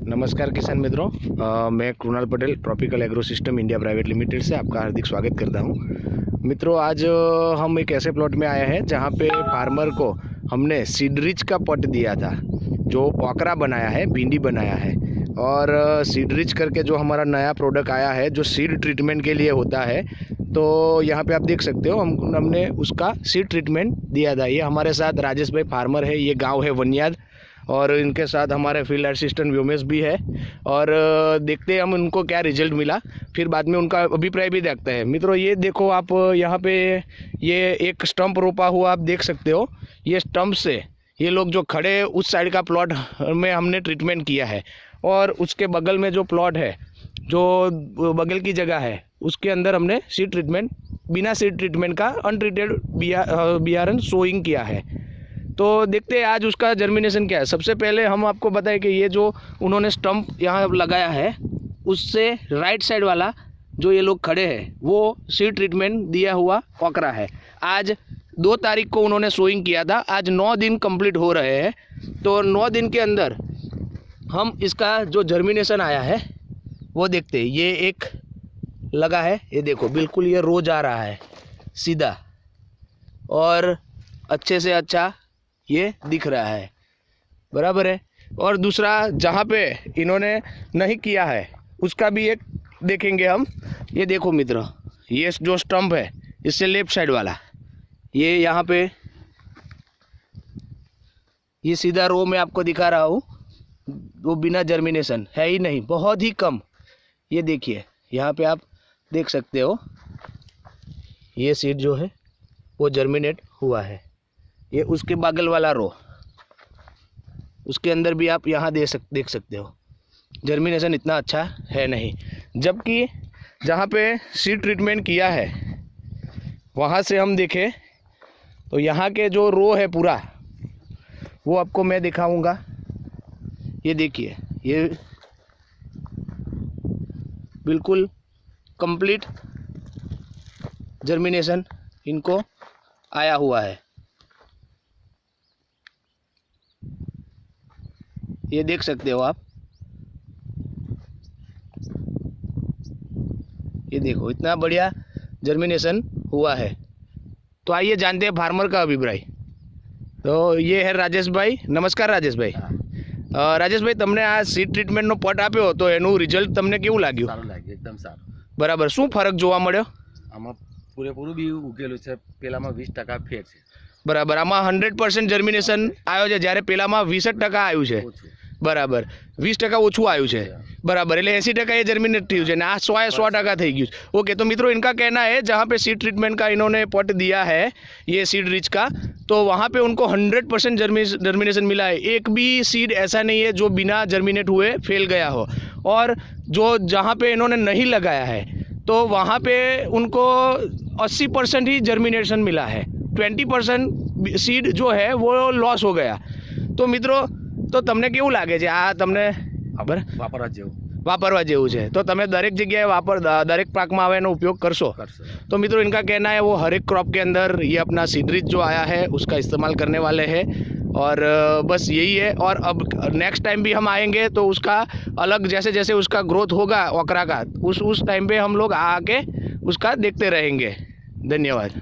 नमस्कार किसान मित्रों, मैं Krunal Patel tropical agro system India private limited से आपका हार्दिक स्वागत करता हूं। मित्रों, आज हम एक ऐसे प्लॉट में आए हैं जहां पे फार्मर को हमने सीडरिच का पॉट दिया था, जो ओकरा बनाया है, भिंडी बनाया है। और सीडरिच करके जो हमारा नया प्रोडक्ट आया है, जो सीड ट्रीटमेंट के लिए होता है, तो यहाँ पे आप देख सकते हो हमने उसका सीड ट्रीटमेंट दिया था। ये हमारे साथ राजेश भाई फार्मर है, ये गाँव है वनियाद, और इनके साथ हमारे फील्ड असिस्टेंट व्योमेश भी है। और देखते हैं हम उनको क्या रिजल्ट मिला, फिर बाद में उनका अभिप्राय भी देखते हैं। मित्रों, ये देखो आप यहाँ पे ये एक स्टंप रोपा हुआ आप देख सकते हो। ये स्टंप से ये लोग जो खड़े उस साइड का प्लॉट में हमने ट्रीटमेंट किया है, और उसके बगल में जो प्लॉट है, जो बगल की जगह है, उसके अंदर हमने सीड ट्रीटमेंट, बिना सीड ट्रीटमेंट का अनट्रीटेड बियारण सोइंग किया है। तो देखते हैं आज उसका जर्मिनेशन क्या है। सबसे पहले हम आपको बताएं कि ये जो उन्होंने स्टंप यहाँ लगाया है, उससे राइट साइड वाला जो ये लोग खड़े हैं, वो सीड ट्रीटमेंट दिया हुआ ओकरा है। आज 2 तारीख को उन्होंने सोइंग किया था, आज 9 दिन कंप्लीट हो रहे हैं। तो 9 दिन के अंदर हम इसका जो जर्मिनेशन आया है वो देखते हैं। ये एक लगा है, ये देखो बिल्कुल ये रोज आ रहा है सीधा, और अच्छे से अच्छा ये दिख रहा है, बराबर है। और दूसरा जहाँ पे इन्होंने नहीं किया है उसका भी एक देखेंगे हम। ये देखो मित्र, ये जो स्टंप है इससे लेफ्ट साइड वाला, ये यहाँ पे ये सीधा रो में आपको दिखा रहा हूँ, वो बिना जर्मिनेशन है ही नहीं, बहुत ही कम। ये देखिए यहाँ पे आप देख सकते हो, ये सीड जो है वो जर्मिनेट हुआ है। ये उसके बगल वाला रो, उसके अंदर भी आप यहाँ देख सकते हो, जर्मिनेशन इतना अच्छा है नहीं। जबकि जहाँ पे सीड ट्रीटमेंट किया है वहाँ से हम देखें तो यहाँ के जो रो है पूरा, वो आपको मैं दिखाऊंगा। ये देखिए, ये बिल्कुल कंप्लीट जर्मिनेशन इनको आया हुआ है। ये देख सकते हो आप, ये देखो इतना बढ़िया जर्मिनेशन हुआ है। तो आइए जानते हैं फार्मर का अभिप्राय। तो ये है राजेश भाई। नमस्कार राजेश भाई। राजेश भाई, તમને આ સીડ ટ્રીટમેન્ટનો પોટ આપ્યો તો એનું રિઝલ્ટ તમને કેવું લાગ્યું? સારું લાગ્યું, એકદમ સારું. બરાબર, શું ફરક જોવા મળ્યો? આમાં પૂરેપૂરું બી ઉગેલું છે, પેલામાં 20% ફેર છે. બરાબર, આમાં 100% જર્મિનેશન આવ્યો છે, જ્યારે પેલામાં 20% આવ્યું છે। ઓછું. બરાબર, 20% ઓછું આવ્યું છે। बराबर, એટલે 80% ये जर्मिनेट थी है ना, 100% થઈ ગયું। ओके, तो मित्रों इनका कहना है जहाँ पे सीड ट्रीटमेंट का इन्होंने पॉट दिया है, ये सीड रिच का, तो वहाँ पे उनको 100% जर्मिनेशन मिला है। एक भी सीड ऐसा नहीं है जो बिना जर्मिनेट हुए फेल गया हो। और जो जहाँ पे इन्होंने नहीं लगाया है तो वहाँ पे उनको 80% ही जर्मिनेशन मिला है, 20% सीड जो है वो लॉस हो गया। तो मित्रों, तो તમને કેવું લાગે છે? આ તમને वापरवा जेवू है, तो तमे दरेक जगह दरेक पाक में आवे उपयोग करशो? तो मित्रों इनका कहना है वो हर एक क्रॉप के अंदर ये अपना सीडरिच जो आया है उसका इस्तेमाल करने वाले हैं। और बस यही है। और अब नेक्स्ट टाइम भी हम आएंगे तो उसका अलग, जैसे जैसे उसका ग्रोथ होगा ओकरा का, उस टाइम पे हम लोग आके उसका देखते रहेंगे। धन्यवाद।